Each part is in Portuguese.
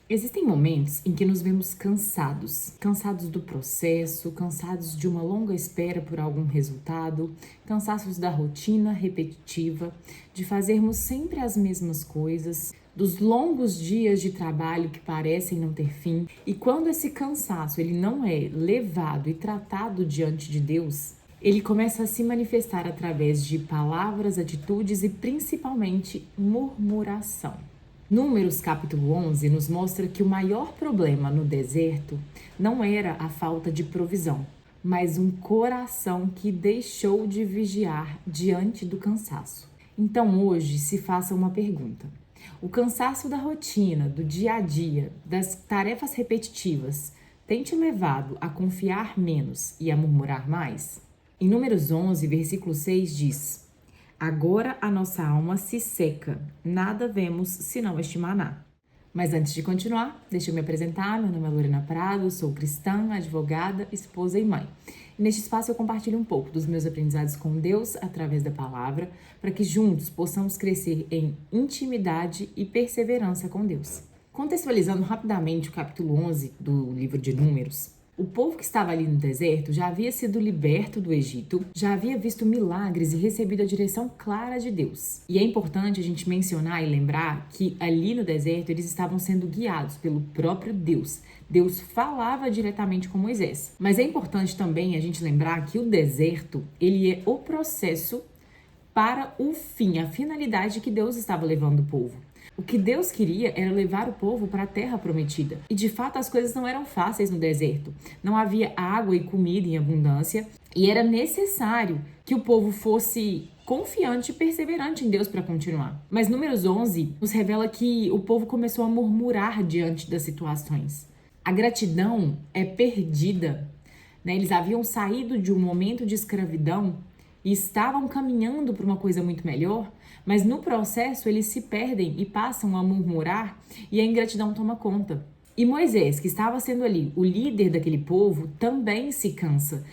Existem momentos em que nos vemos cansados, cansados do processo, cansados de uma longa espera por algum resultado, cansados da rotina repetitiva, de fazermos sempre as mesmas coisas, dos longos dias de trabalho que parecem não ter fim. E quando esse cansaço ele não é levado e tratado diante de Deus, ele começa a se manifestar através de palavras, atitudes e principalmente murmuração. Números capítulo 11 nos mostra que o maior problema no deserto não era a falta de provisão, mas um coração que deixou de vigiar diante do cansaço. Então hoje se faça uma pergunta: o cansaço da rotina, do dia a dia, das tarefas repetitivas, tem te levado a confiar menos e a murmurar mais? Em Números 11, versículo 6 diz: agora a nossa alma se seca, nada vemos senão este maná. Mas antes de continuar, deixa eu me apresentar. Meu nome é Lorena Prado, sou cristã, advogada, esposa e mãe. E neste espaço eu compartilho um pouco dos meus aprendizados com Deus através da palavra, para que juntos possamos crescer em intimidade e perseverança com Deus. Contextualizando rapidamente o capítulo 11 do livro de Números, o povo que estava ali no deserto já havia sido liberto do Egito, já havia visto milagres e recebido a direção clara de Deus. E é importante a gente mencionar e lembrar que ali no deserto eles estavam sendo guiados pelo próprio Deus. Deus falava diretamente com Moisés. Mas é importante também a gente lembrar que o deserto, ele é o processo para o fim, a finalidade que Deus estava levando o povo. O que Deus queria era levar o povo para a terra prometida. E de fato as coisas não eram fáceis no deserto. Não havia água e comida em abundância e era necessário que o povo fosse confiante e perseverante em Deus para continuar. Mas Números 11 nos revela que o povo começou a murmurar diante das situações. A gratidão é perdida, né? Eles haviam saído de um momento de escravidão e estavam caminhando para uma coisa muito melhor, mas no processo eles se perdem e passam a murmurar e a ingratidão toma conta. E Moisés, que estava sendo ali o líder daquele povo, também se cansa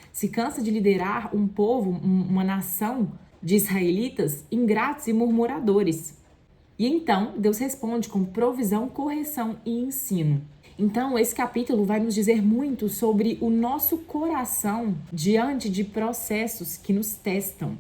de liderar um povo, uma nação de israelitas ingratos e murmuradores. E então Deus responde com provisão, correção e ensino. Então, esse capítulo vai nos dizer muito sobre o nosso coração diante de processos que nos testam.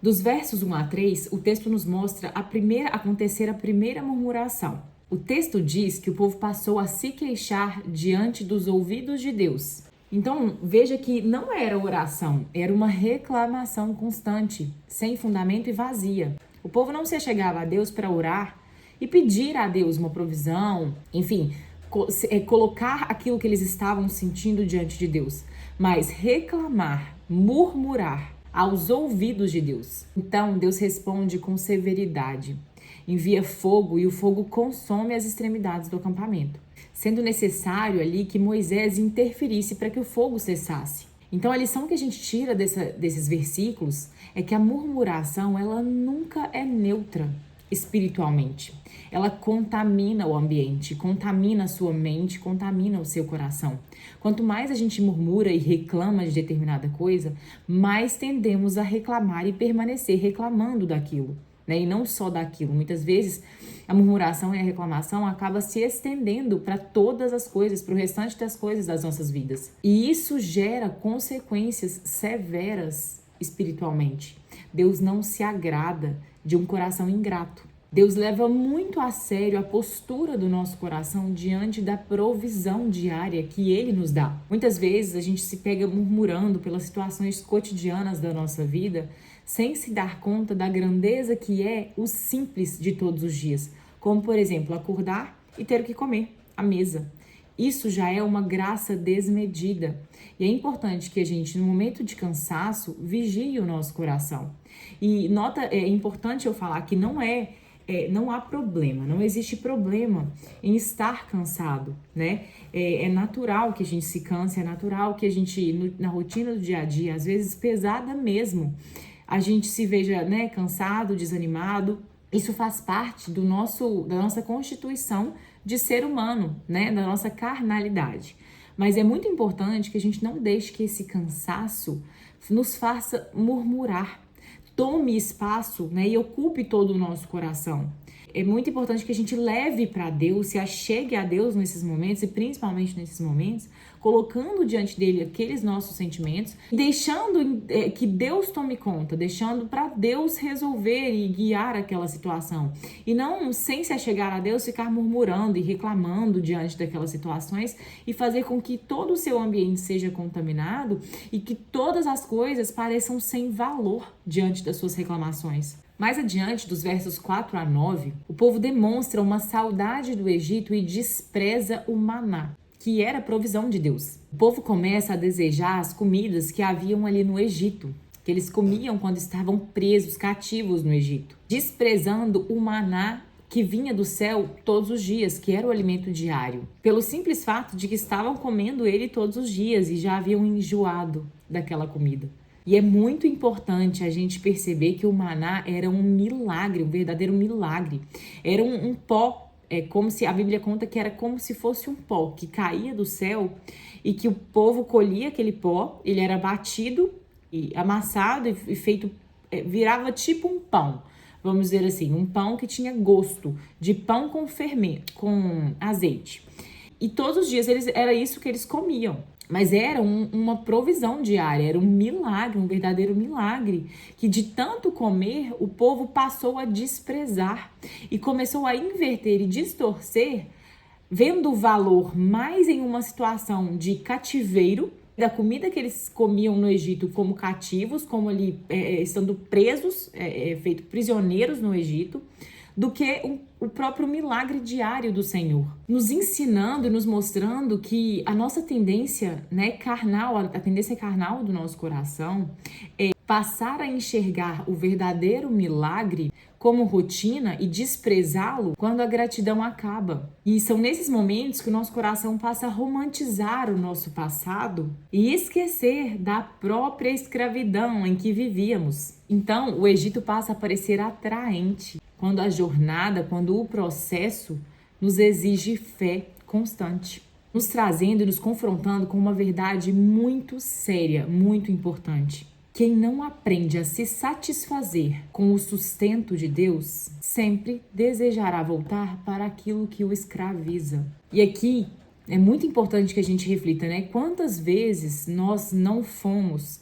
Dos versos 1 a 3, o texto nos mostra a primeira murmuração. O texto diz que o povo passou a se queixar diante dos ouvidos de Deus. Então, veja que não era oração, era uma reclamação constante, sem fundamento e vazia. O povo não se achegava a Deus para orar e pedir a Deus uma provisão, enfim, colocar aquilo que eles estavam sentindo diante de Deus, mas reclamar, murmurar aos ouvidos de Deus. Então Deus responde com severidade, envia fogo e o fogo consome as extremidades do acampamento, sendo necessário ali que Moisés interferisse para que o fogo cessasse. Então a lição que a gente tira desses versículos é que a murmuração ela nunca é neutra espiritualmente. Ela contamina o ambiente, contamina a sua mente, contamina o seu coração. Quanto mais a gente murmura e reclama de determinada coisa, mais tendemos a reclamar e permanecer reclamando daquilo, né? E não só daquilo. Muitas vezes a murmuração e a reclamação acaba se estendendo para todas as coisas, para o restante das coisas das nossas vidas. E isso gera consequências severas espiritualmente. Deus não se agrada de um coração ingrato. Deus leva muito a sério a postura do nosso coração diante da provisão diária que Ele nos dá. Muitas vezes a gente se pega murmurando pelas situações cotidianas da nossa vida, sem se dar conta da grandeza que é o simples de todos os dias, como por exemplo, acordar e ter o que comer à mesa. Isso já é uma graça desmedida. E é importante que a gente, no momento de cansaço, vigie o nosso coração. E é importante eu falar que não há problema, não existe problema em estar cansado, né? É natural que a gente se canse, é natural que a gente, na rotina do dia a dia, às vezes pesada mesmo, a gente se veja, né, cansado, desanimado. Isso faz parte da nossa constituição de ser humano, né? Da nossa carnalidade. Mas é muito importante que a gente não deixe que esse cansaço nos faça murmurar. Tome espaço, né, e ocupe todo o nosso coração. É muito importante que a gente leve para Deus, se achegue a Deus nesses momentos, e principalmente nesses momentos, colocando diante dele aqueles nossos sentimentos, deixando que Deus tome conta, deixando para Deus resolver e guiar aquela situação. E não, sem se achegar a Deus, ficar murmurando e reclamando diante daquelas situações e fazer com que todo o seu ambiente seja contaminado e que todas as coisas pareçam sem valor diante das suas reclamações. Mais adiante, dos versos 4 a 9, o povo demonstra uma saudade do Egito e despreza o maná, que era a provisão de Deus. O povo começa a desejar as comidas que haviam ali no Egito, que eles comiam quando estavam presos, cativos no Egito, desprezando o maná que vinha do céu todos os dias, que era o alimento diário, pelo simples fato de que estavam comendo ele todos os dias e já haviam enjoado daquela comida. E é muito importante a gente perceber que o maná era um milagre, um verdadeiro milagre. Era um pó, como se a Bíblia conta que era como se fosse um pó que caía do céu e que o povo colhia aquele pó, ele era batido e amassado e feito, virava tipo um pão. Vamos dizer assim, um pão que tinha gosto de pão com fermento, com azeite. E todos os dias era isso que eles comiam. Mas era uma provisão diária, era um milagre, um verdadeiro milagre, que de tanto comer, o povo passou a desprezar e começou a inverter e distorcer, vendo o valor mais em uma situação de cativeiro, da comida que eles comiam no Egito como cativos, como ali estando presos, feito prisioneiros no Egito, do que o próprio milagre diário do Senhor, nos ensinando e nos mostrando que a nossa tendência, carnal, a tendência carnal do nosso coração é passar a enxergar o verdadeiro milagre como rotina e desprezá-lo quando a gratidão acaba. E são nesses momentos que o nosso coração passa a romantizar o nosso passado e esquecer da própria escravidão em que vivíamos. Então, o Egito passa a parecer atraente quando a jornada, quando o processo nos exige fé constante, nos trazendo e nos confrontando com uma verdade muito séria, muito importante. Quem não aprende a se satisfazer com o sustento de Deus, sempre desejará voltar para aquilo que o escraviza. E aqui é muito importante que a gente reflita, Quantas vezes nós não fomos,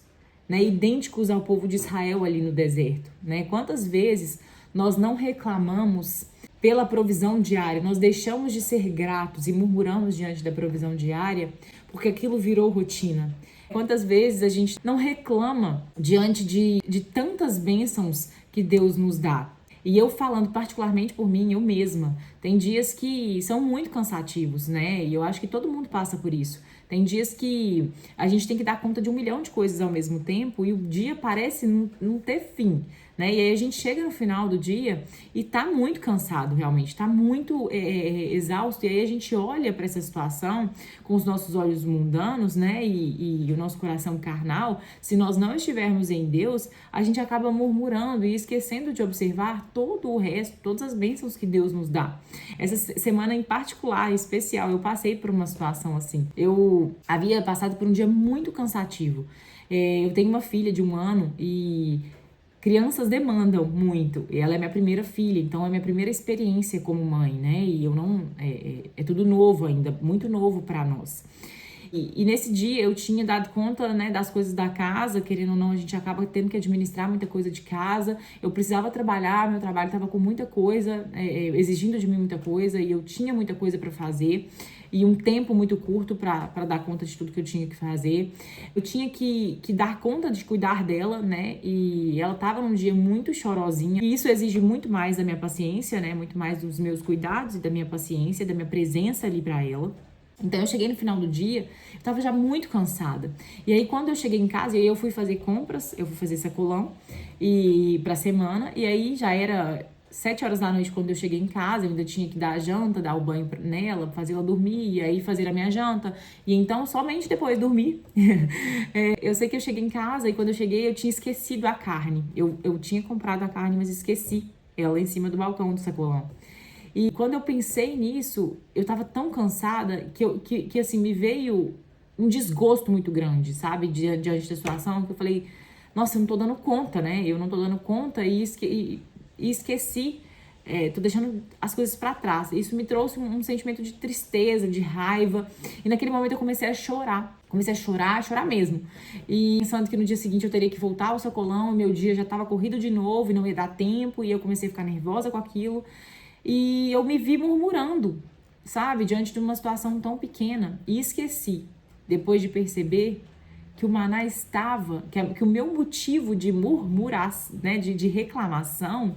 idênticos ao povo de Israel ali no deserto, Quantas vezes nós não reclamamos pela provisão diária, nós deixamos de ser gratos e murmuramos diante da provisão diária porque aquilo virou rotina. Quantas vezes a gente não reclama diante de tantas bênçãos que Deus nos dá? E eu falando particularmente por mim, eu mesma, tem dias que são muito cansativos, E eu acho que todo mundo passa por isso. Tem dias que a gente tem que dar conta de 1 milhão de coisas ao mesmo tempo e o dia parece não ter fim, E aí a gente chega no final do dia e tá muito cansado realmente, tá muito exausto. E aí a gente olha para essa situação com os nossos olhos mundanos, E o nosso coração carnal. Se nós não estivermos em Deus, a gente acaba murmurando e esquecendo de observar todo o resto, todas as bênçãos que Deus nos dá. Essa semana em particular, em especial, eu passei por uma situação assim. Eu havia passado por um dia muito cansativo. Eu tenho uma filha de 1 ano e crianças demandam muito. Ela é minha primeira filha, então é minha primeira experiência como mãe, E eu não... É tudo novo ainda, muito novo para nós. E nesse dia eu tinha dado conta, das coisas da casa, querendo ou não, a gente acaba tendo que administrar muita coisa de casa. Eu precisava trabalhar, meu trabalho estava com muita coisa, exigindo de mim muita coisa, e eu tinha muita coisa para fazer, e um tempo muito curto para dar conta de tudo que eu tinha que fazer. Eu tinha que dar conta de cuidar dela, E ela estava num dia muito chorosinha, e isso exige muito mais da minha paciência, Muito mais dos meus cuidados e da minha paciência, da minha presença ali para ela. Então eu cheguei no final do dia, eu tava já muito cansada. E aí quando eu cheguei em casa, eu fui fazer compras, eu fui fazer sacolão pra semana, e aí já era 7 horas da noite quando eu cheguei em casa, eu ainda tinha que dar a janta, dar o banho nela, fazer ela dormir, e aí fazer a minha janta. E então somente depois dormir. Eu sei que eu cheguei em casa e quando eu cheguei eu tinha esquecido a carne. Eu tinha comprado a carne, mas esqueci ela em cima do balcão do sacolão. E quando eu pensei nisso, eu tava tão cansada que assim, me veio um desgosto muito grande, sabe? Diante da situação, que eu falei, nossa, eu não tô dando conta, Eu não tô dando conta e esqueci tô deixando as coisas para trás. Isso me trouxe um sentimento de tristeza, de raiva. E naquele momento eu comecei a chorar. Comecei a chorar mesmo. E pensando que no dia seguinte eu teria que voltar ao sacolão, meu dia já estava corrido de novo e não ia dar tempo. E eu comecei a ficar nervosa com aquilo. E eu me vi murmurando, sabe? Diante de uma situação tão pequena. E esqueci, depois de perceber que o maná estava, que o meu motivo de murmurar, né, de reclamação,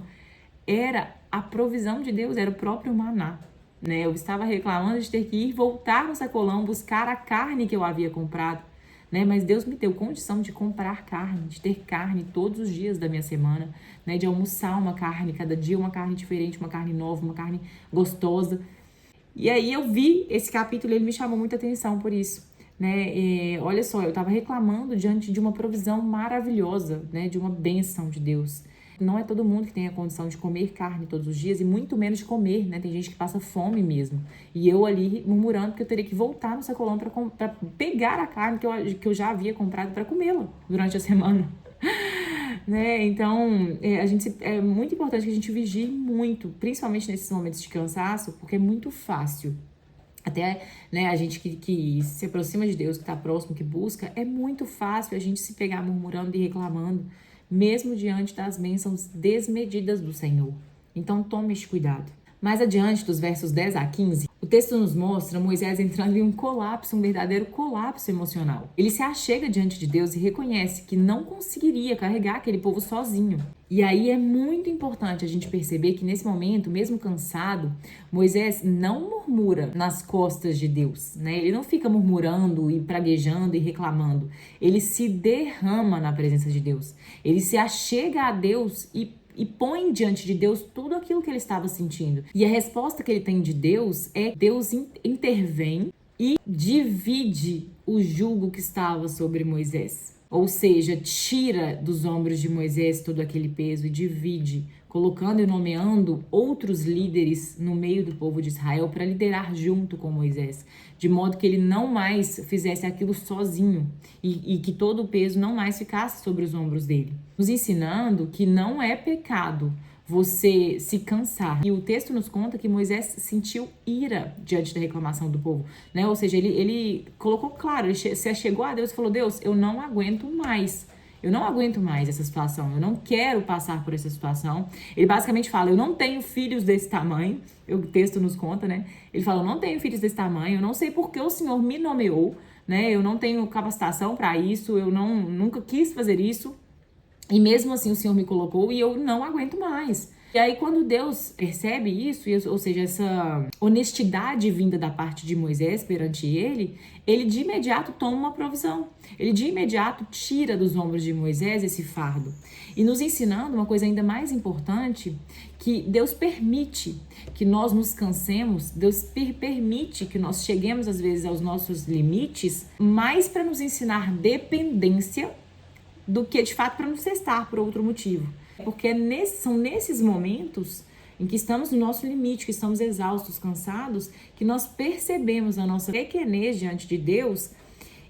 era a provisão de Deus, era o próprio maná. Né? Eu estava reclamando de ter que ir voltar no sacolão, buscar a carne que eu havia comprado. Né? Mas Deus me deu condição de comprar carne, de ter carne todos os dias da minha semana, né? De almoçar uma carne, cada dia uma carne diferente, uma carne nova, uma carne gostosa. E aí eu vi esse capítulo, ele me chamou muita atenção por isso. Né? Olha só, eu estava reclamando diante de uma provisão maravilhosa, né? De uma bênção de Deus. Não é todo mundo que tem a condição de comer carne todos os dias e muito menos de comer, né? Tem gente que passa fome mesmo. E eu ali murmurando que eu teria que voltar no sacolão para pegar a carne que eu já havia comprado para comê-la durante a semana. Né? Então, é muito importante que a gente vigie muito, principalmente nesses momentos de cansaço, porque é muito fácil. Até, né, a gente que se aproxima de Deus, que está próximo, que busca, é muito fácil a gente se pegar murmurando e reclamando, mesmo diante das bênçãos desmedidas do Senhor. Então, tome este cuidado. Mais adiante, dos versos 10 a 15, o texto nos mostra Moisés entrando em um colapso, um verdadeiro colapso emocional. Ele se achega diante de Deus e reconhece que não conseguiria carregar aquele povo sozinho. E aí é muito importante a gente perceber que nesse momento, mesmo cansado, Moisés não murmura nas costas de Deus, né? Ele não fica murmurando e praguejando e reclamando. Ele se derrama na presença de Deus. Ele se achega a Deus e põe diante de Deus tudo aquilo que ele estava sentindo. E a resposta que ele tem de Deus é: Deus intervém e divide o jugo que estava sobre Moisés. Ou seja, tira dos ombros de Moisés todo aquele peso e divide, colocando e nomeando outros líderes no meio do povo de Israel para liderar junto com Moisés, de modo que ele não mais fizesse aquilo sozinho e que todo o peso não mais ficasse sobre os ombros dele. Nos ensinando que não é pecado você se cansar. E o texto nos conta que Moisés sentiu ira diante da reclamação do povo, né? Ou seja, ele colocou claro, ele se chegou a Deus e falou: Deus, eu não aguento mais. Eu não aguento mais essa situação, eu não quero passar por essa situação. Ele basicamente fala: eu não tenho filhos desse tamanho. O texto nos conta, né? Ele fala: eu não tenho filhos desse tamanho, eu não sei por que o Senhor me nomeou, né? Eu não tenho capacitação para isso, eu nunca quis fazer isso. E mesmo assim o Senhor me colocou e eu não aguento mais. E aí quando Deus percebe isso, ou seja, essa honestidade vinda da parte de Moisés perante ele de imediato toma uma provisão. Ele de imediato tira dos ombros de Moisés esse fardo. E nos ensinando uma coisa ainda mais importante, que Deus permite que nós nos cansemos, Deus permite que nós cheguemos às vezes aos nossos limites, mais para nos ensinar dependência do que de fato para nos testar por outro motivo. Porque são nesses momentos em que estamos no nosso limite, que estamos exaustos, cansados, que nós percebemos a nossa pequenez diante de Deus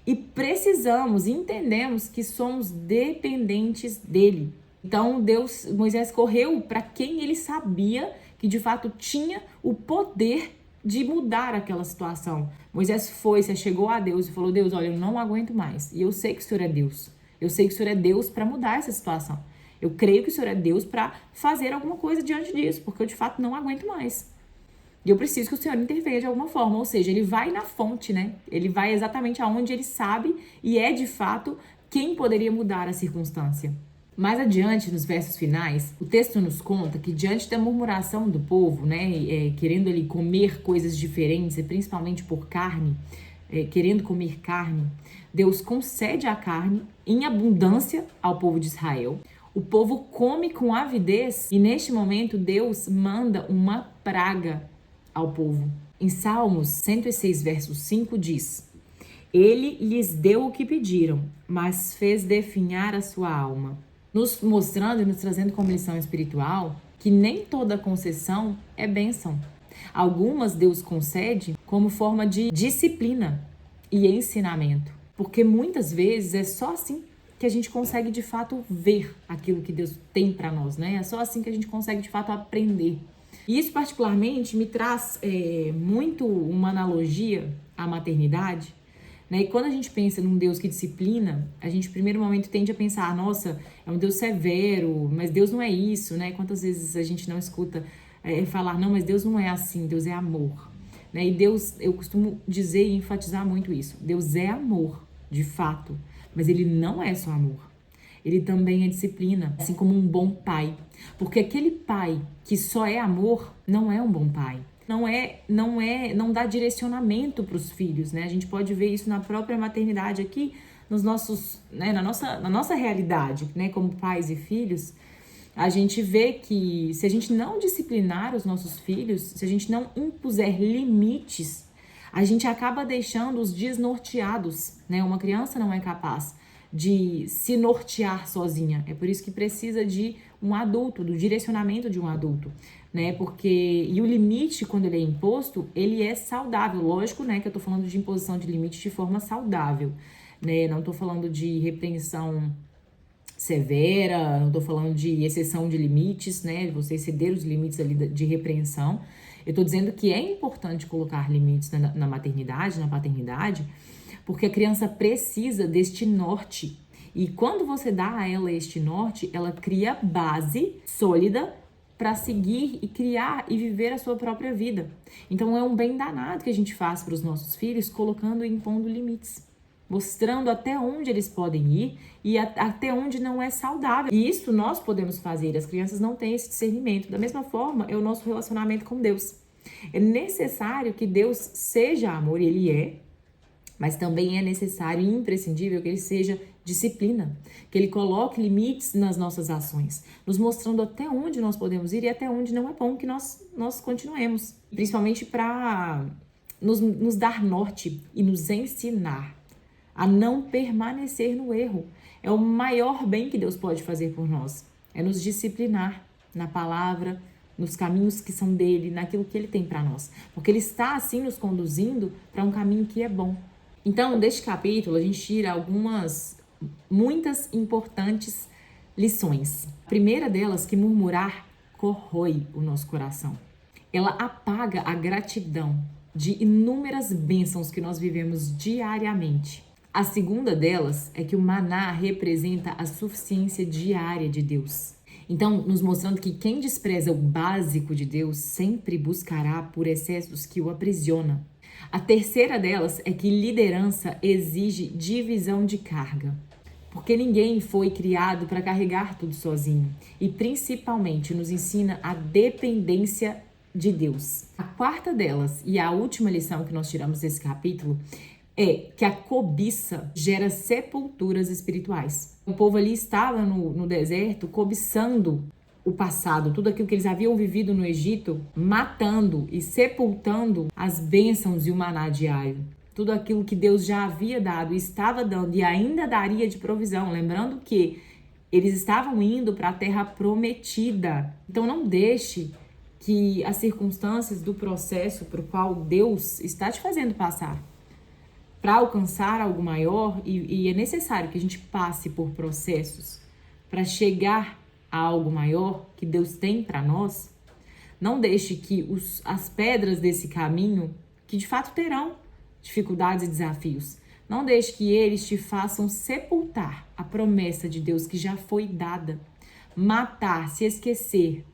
e precisamos, entendemos que somos dependentes dele. Então Moisés correu para quem ele sabia que de fato tinha o poder de mudar aquela situação. Moisés se chegou a Deus e falou: Deus, olha, eu não aguento mais e eu sei que o Senhor é Deus. Eu sei que o Senhor é Deus para mudar essa situação. Eu creio que o Senhor é Deus para fazer alguma coisa diante disso, porque eu de fato não aguento mais. E eu preciso que o Senhor intervenha de alguma forma. Ou seja, ele vai na fonte, né? Ele vai exatamente aonde ele sabe e é de fato quem poderia mudar a circunstância. Mais adiante, nos versos finais, o texto nos conta que diante da murmuração do povo, né, querendo ali comer coisas diferentes, e principalmente por carne, querendo comer carne, Deus concede a carne em abundância ao povo de Israel. O povo come com avidez e neste momento Deus manda uma praga ao povo. Em Salmos 106, verso 5 diz: Ele lhes deu o que pediram, mas fez definhar a sua alma. Nos mostrando e nos trazendo como lição espiritual que nem toda concessão é bênção. Algumas Deus concede como forma de disciplina e ensinamento. Porque muitas vezes é só assim que a gente consegue de fato ver aquilo que Deus tem para nós, né? É só assim que a gente consegue de fato aprender. E isso particularmente me traz muito uma analogia à maternidade, né? E quando a gente pensa num Deus que disciplina, a gente, no primeiro momento, tende a pensar, nossa, é um Deus severo, mas Deus não é isso, né? Quantas vezes a gente não escuta falar, não, mas Deus não é assim, Deus é amor, né? E Deus, eu costumo dizer e enfatizar muito isso, Deus é amor, de fato, mas Ele não é só amor. Ele também é disciplina, assim como um bom pai. Porque aquele pai que só é amor não é um bom pai. Não dá direcionamento para os filhos, né? A gente pode ver isso na própria maternidade aqui, nos nossos, né, na nossa realidade, né, como pais e filhos. A gente vê que se a gente não disciplinar os nossos filhos, se a gente não impuser limites, a gente acaba deixando-os desnorteados, né? Uma criança não é capaz de se nortear sozinha. É por isso que precisa de um adulto, do direcionamento de um adulto, né? E o limite, quando ele é imposto, ele é saudável. Lógico, né, que eu tô falando de imposição de limite de forma saudável, né? Não tô falando de repreensão severa, não tô falando de exceção de limites, né? Você exceder os limites ali de repreensão. Eu tô dizendo que é importante colocar limites na maternidade, na paternidade, porque a criança precisa deste norte. E quando você dá a ela este norte, ela cria base sólida para seguir e criar e viver a sua própria vida. Então é um bem danado que a gente faz para os nossos filhos, colocando e impondo limites, mostrando até onde eles podem ir e até onde não é saudável. E isso nós podemos fazer, as crianças não têm esse discernimento. Da mesma forma, é o nosso relacionamento com Deus. É necessário que Deus seja amor, e Ele é, mas também é necessário e imprescindível que Ele seja disciplina, que Ele coloque limites nas nossas ações, nos mostrando até onde nós podemos ir e até onde não é bom que nós continuemos, principalmente para nos dar norte e nos ensinar a não permanecer no erro. É o maior bem que Deus pode fazer por nós, é nos disciplinar na palavra, nos caminhos que são dele, naquilo que ele tem para nós, porque ele está assim nos conduzindo para um caminho que é bom. Então, deste capítulo, a gente tira muitas importantes lições. A primeira delas, que murmurar corrói o nosso coração. Ela apaga a gratidão de inúmeras bênçãos que nós vivemos diariamente. A segunda delas é que o maná representa a suficiência diária de Deus. Então, nos mostrando que quem despreza o básico de Deus sempre buscará por excessos que o aprisionam. A terceira delas é que liderança exige divisão de carga, porque ninguém foi criado para carregar tudo sozinho, e principalmente nos ensina a dependência de Deus. A quarta delas, e a última lição que nós tiramos desse capítulo, é que a cobiça gera sepulturas espirituais. O povo ali estava no deserto cobiçando o passado, tudo aquilo que eles haviam vivido no Egito, matando e sepultando as bênçãos e o maná diário. Tudo aquilo que Deus já havia dado e estava dando e ainda daria de provisão. Lembrando que eles estavam indo para a terra prometida. Então não deixe que as circunstâncias do processo para o qual Deus está te fazendo passar para alcançar algo maior, e é necessário que a gente passe por processos para chegar a algo maior que Deus tem para nós. Não deixe que as pedras desse caminho, que de fato terão dificuldades e desafios, não deixe que eles te façam sepultar a promessa de Deus que já foi dada, matar, se esquecer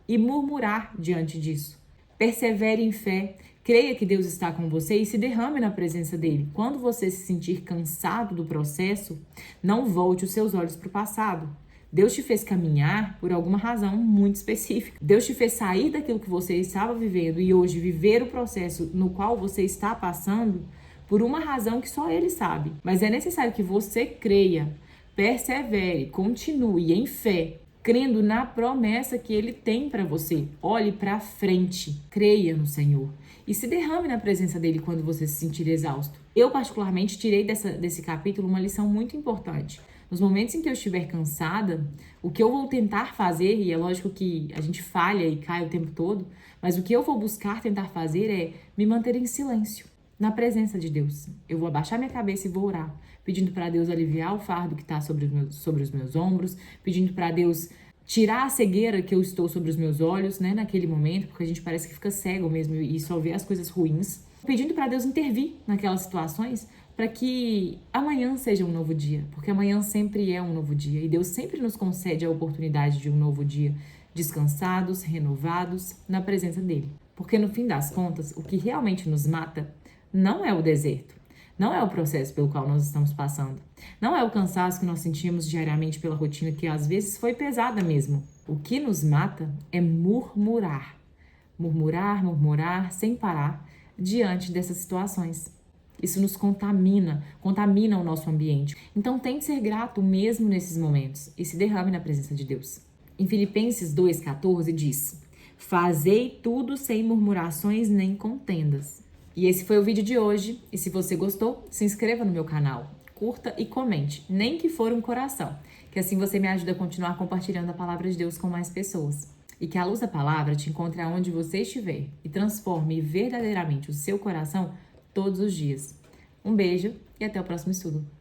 e murmurar diante disso. Persevere em fé, creia que Deus está com você e se derrame na presença dele. Quando você se sentir cansado do processo, não volte os seus olhos para o passado. Deus te fez caminhar por alguma razão muito específica. Deus te fez sair daquilo que você estava vivendo e hoje viver o processo no qual você está passando por uma razão que só Ele sabe. Mas é necessário que você creia, persevere, continue em fé, crendo na promessa que Ele tem para você. Olhe para frente, creia no Senhor e se derrame na presença dEle quando você se sentir exausto. Eu particularmente tirei desse capítulo uma lição muito importante. Nos momentos em que eu estiver cansada, o que eu vou tentar fazer, e é lógico que a gente falha e cai o tempo todo, mas o que eu vou buscar tentar fazer é me manter em silêncio, na presença de Deus. Eu vou abaixar minha cabeça e vou orar, pedindo para Deus aliviar o fardo que está sobre os meus ombros, pedindo para Deus tirar a cegueira que eu estou sobre os meus olhos, né, naquele momento, porque a gente parece que fica cego mesmo e só vê as coisas ruins, pedindo para Deus intervir naquelas situações para que amanhã seja um novo dia, porque amanhã sempre é um novo dia e Deus sempre nos concede a oportunidade de um novo dia, descansados, renovados na presença dele. Porque no fim das contas, o que realmente nos mata não é o deserto, não é o processo pelo qual nós estamos passando, não é o cansaço que nós sentimos diariamente pela rotina, que às vezes foi pesada mesmo. O que nos mata é murmurar. Murmurar, murmurar, sem parar, diante dessas situações. Isso nos contamina o nosso ambiente. Então tente ser grato mesmo nesses momentos e se derrame na presença de Deus. Em Filipenses 2,14 diz: fazei tudo sem murmurações nem contendas. E esse foi o vídeo de hoje. E se você gostou, se inscreva no meu canal, curta e comente, nem que for um coração, que assim você me ajuda a continuar compartilhando a palavra de Deus com mais pessoas. E que a luz da palavra te encontre aonde você estiver e transforme verdadeiramente o seu coração todos os dias. Um beijo e até o próximo estudo.